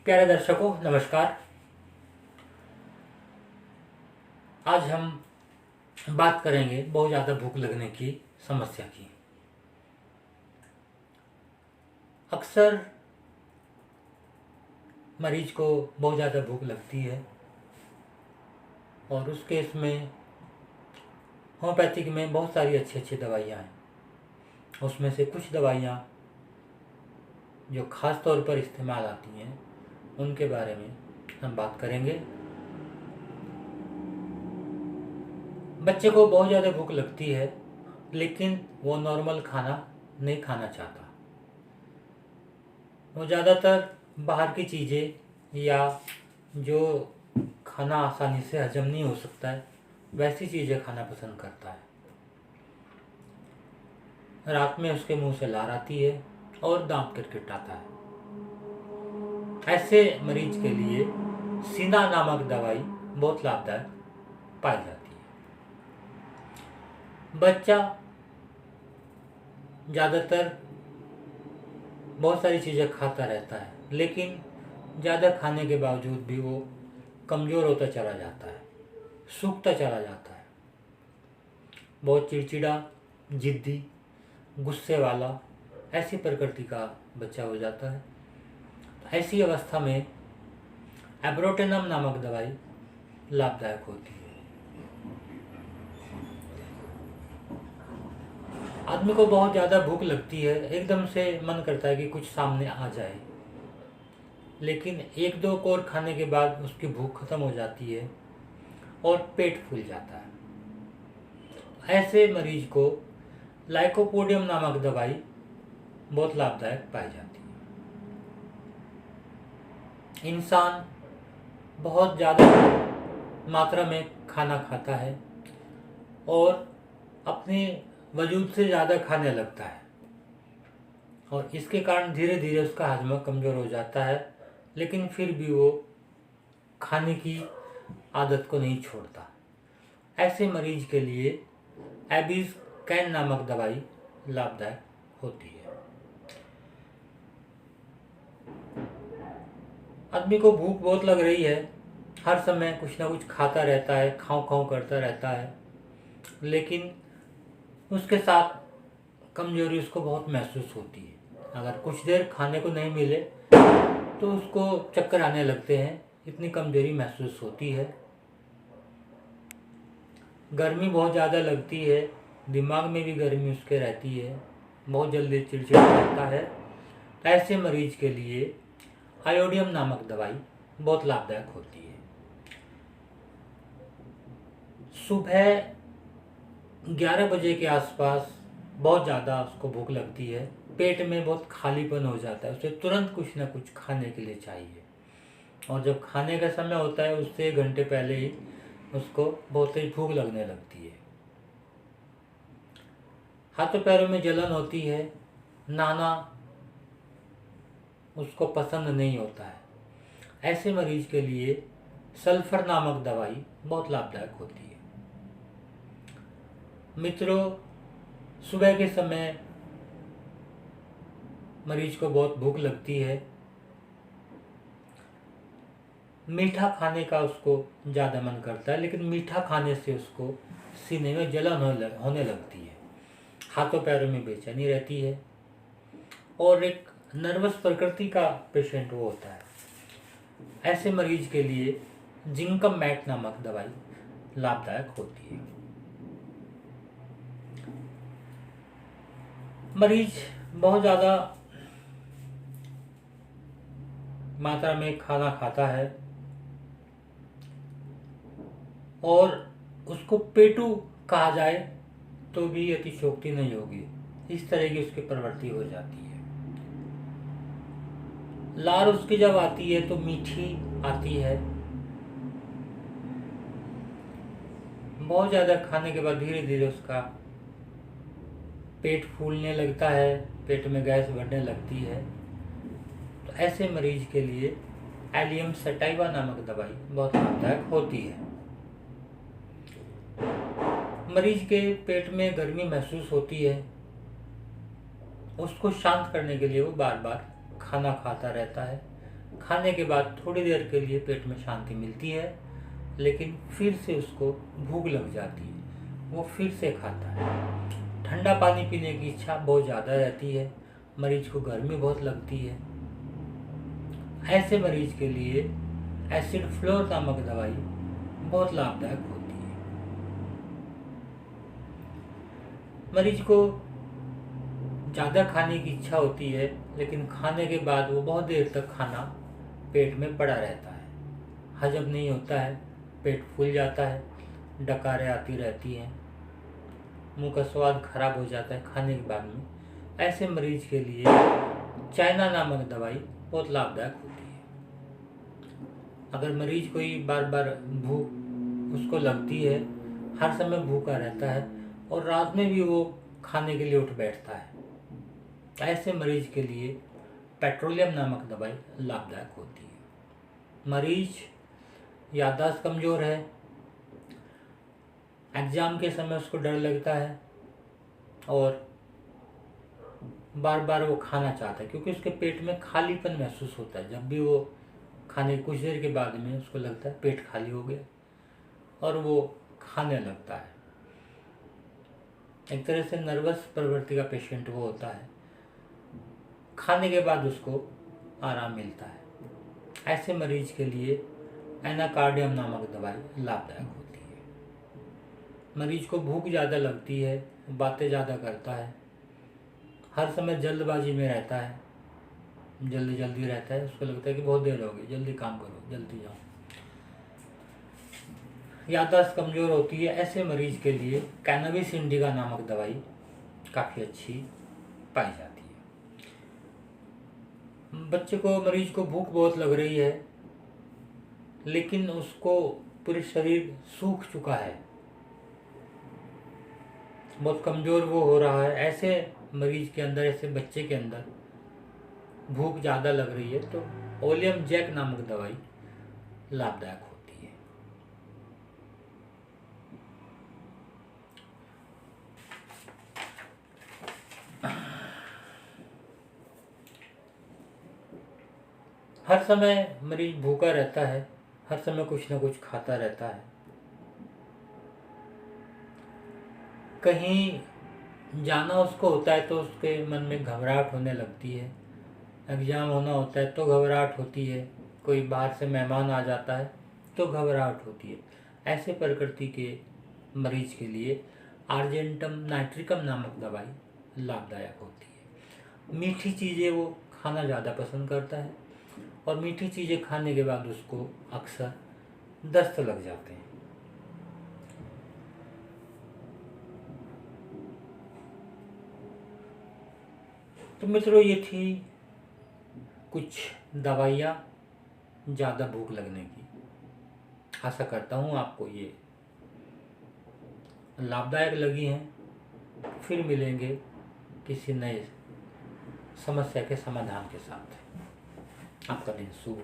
प्यारे दर्शकों नमस्कार। आज हम बात करेंगे बहुत ज़्यादा भूख लगने की समस्या की। अक्सर मरीज को बहुत ज़्यादा भूख लगती है और उस केस में होम्योपैथिक में बहुत सारी अच्छी अच्छी दवाइयाँ हैं। उसमें से कुछ दवाइयाँ जो ख़ास तौर पर इस्तेमाल आती हैं उनके बारे में हम बात करेंगे। बच्चे को बहुत ज़्यादा भूख लगती है लेकिन वो नॉर्मल खाना नहीं खाना चाहता। वो ज़्यादातर बाहर की चीज़ें या जो खाना आसानी से हजम नहीं हो सकता है वैसी चीज़ें खाना पसंद करता है। रात में उसके मुंह से लार आती है और दांत किटकिटाता है। ऐसे मरीज के लिए सीना नामक दवाई बहुत लाभदायक पाई जाती है। बच्चा ज़्यादातर बहुत सारी चीज़ें खाता रहता है लेकिन ज़्यादा खाने के बावजूद भी वो कमज़ोर होता चला जाता है, सूखता चला जाता है। बहुत चिड़चिड़ा, जिद्दी, गुस्से वाला ऐसी प्रकृति का बच्चा हो जाता है। ऐसी अवस्था में एब्रोटेनम नामक दवाई लाभदायक होती है। आदमी को बहुत ज़्यादा भूख लगती है, एकदम से मन करता है कि कुछ सामने आ जाए, लेकिन एक दो कोर खाने के बाद उसकी भूख खत्म हो जाती है और पेट फूल जाता है। ऐसे मरीज को लाइकोपोडियम नामक दवाई बहुत लाभदायक पाई जाती है। इंसान बहुत ज़्यादा मात्रा में खाना खाता है और अपने वजूद से ज़्यादा खाने लगता है और इसके कारण धीरे धीरे उसका हाजमा कमज़ोर हो जाता है, लेकिन फिर भी वो खाने की आदत को नहीं छोड़ता। ऐसे मरीज के लिए एबीज कैन नामक दवाई लाभदायक होती है। आदमी को भूख बहुत लग रही है, हर समय कुछ ना कुछ खाता रहता है, खाँव खाँव करता रहता है, लेकिन उसके साथ कमजोरी उसको बहुत महसूस होती है। अगर कुछ देर खाने को नहीं मिले तो उसको चक्कर आने लगते हैं, इतनी कमजोरी महसूस होती है। गर्मी बहुत ज़्यादा लगती है, दिमाग में भी गर्मी उसके रहती है, बहुत जल्दी चिड़चिड़ा रहता है। ऐसे मरीज के लिए आयोडियम नामक दवाई बहुत लाभदायक होती है। सुबह 11 बजे के आसपास बहुत ज़्यादा उसको भूख लगती है, पेट में बहुत खालीपन हो जाता है, उसे तुरंत कुछ ना कुछ खाने के लिए चाहिए और जब खाने का समय होता है उससे 1 घंटे पहले ही उसको बहुत तेज भूख लगने लगती है। हाथों पैरों में जलन होती है, नहाना उसको पसंद नहीं होता है। ऐसे मरीज के लिए सल्फर नामक दवाई बहुत लाभदायक होती है। मित्रों, सुबह के समय मरीज को बहुत भूख लगती है, मीठा खाने का उसको ज़्यादा मन करता है, लेकिन मीठा खाने से उसको सीने में जलन होने लगती है, हाथों पैरों में बेचैनी रहती है और एक नर्वस प्रकृति का पेशेंट वो होता है। ऐसे मरीज के लिए जिंकम मैट नामक दवाई लाभदायक होती है। मरीज बहुत ज़्यादा मात्रा में खाना खाता है और उसको पेटू कहा जाए तो भी अतिशयोक्ति नहीं होगी, इस तरह की उसकी प्रवृत्ति हो जाती है। लार उसकी जब आती है तो मीठी आती है। बहुत ज़्यादा खाने के बाद धीरे धीरे उसका पेट फूलने लगता है, पेट में गैस बढ़ने लगती है। तो ऐसे मरीज के लिए एलियम सटाइवा नामक दवाई बहुत लाभदायक होती है। मरीज के पेट में गर्मी महसूस होती है, उसको शांत करने के लिए वो बार बार खाना खाता रहता है, खाने के बाद थोड़ी देर के लिए पेट में शांति मिलती है, लेकिन फिर से उसको भूख लग जाती है, वो फिर से खाता है। ठंडा पानी पीने की इच्छा बहुत ज़्यादा रहती है, मरीज को गर्मी बहुत लगती है। ऐसे मरीज के लिए एसिड फ्लोर नामक दवाई बहुत लाभदायक होती है। मरीज को ज़्यादा खाने की इच्छा होती है, लेकिन खाने के बाद वो बहुत देर तक खाना पेट में पड़ा रहता है, हजम नहीं होता है, पेट फूल जाता है, डकारें आती रहती हैं, मुंह का स्वाद खराब हो जाता है खाने के बाद में। ऐसे मरीज के लिए चाइना नामक दवाई बहुत लाभदायक होती है। अगर मरीज कोई बार बार भूख उसको लगती है, हर समय भूखा रहता है और रात में भी वो खाने के लिए उठ बैठता है, ऐसे मरीज के लिए पेट्रोलियम नामक दवाई लाभदायक होती है। मरीज याददाश्त कमज़ोर है, एग्ज़ाम के समय उसको डर लगता है और बार बार वो खाना चाहता है, क्योंकि उसके पेट में खालीपन महसूस होता है। जब भी वो खाने कुछ देर के बाद में उसको लगता है पेट खाली हो गया और वो खाने लगता है। एक तरह से नर्वस प्रवृत्ति का पेशेंट वो होता है, खाने के बाद उसको आराम मिलता है। ऐसे मरीज के लिए एनाकार्डियम नामक दवाई लाभदायक होती है। मरीज को भूख ज़्यादा लगती है, बातें ज़्यादा करता है, हर समय जल्दबाजी में रहता है, जल्दी जल्दी रहता है, उसको लगता है कि बहुत देर हो गई, जल्दी काम करो, जल्दी जाओ। याददाश्त कमज़ोर होती है, ऐसे मरीज के लिए कैनबिस इंडिका नामक दवाई काफ़ी अच्छी पाई जाती है। बच्चे को मरीज को भूख बहुत लग रही है, लेकिन उसको पूरे शरीर सूख चुका है, बहुत कमज़ोर वो हो रहा है। ऐसे मरीज के अंदर, ऐसे बच्चे के अंदर भूख ज़्यादा लग रही है तो ओलियम जैक नामक दवाई लाभदायक होती है। हर समय मरीज भूखा रहता है, हर समय कुछ ना कुछ खाता रहता है, कहीं जाना उसको होता है तो उसके मन में घबराहट होने लगती है, एग्ज़ाम होना होता है तो घबराहट होती है, कोई बाहर से मेहमान आ जाता है तो घबराहट होती है। ऐसे प्रकृति के मरीज के लिए आर्जेंटम नाइट्रिकम नामक दवाई लाभदायक होती है। मीठी चीज़ें वो खाना ज़्यादा पसंद करता है और मीठी चीज़ें खाने के बाद उसको अक्सर दस्त लग जाते हैं। तो मित्रों, ये थी कुछ दवाइयाँ ज़्यादा भूख लगने की। आशा करता हूँ आपको ये लाभदायक लगी हैं। फिर मिलेंगे किसी नए समस्या के समाधान के साथ। आपका दिन शुभ हो।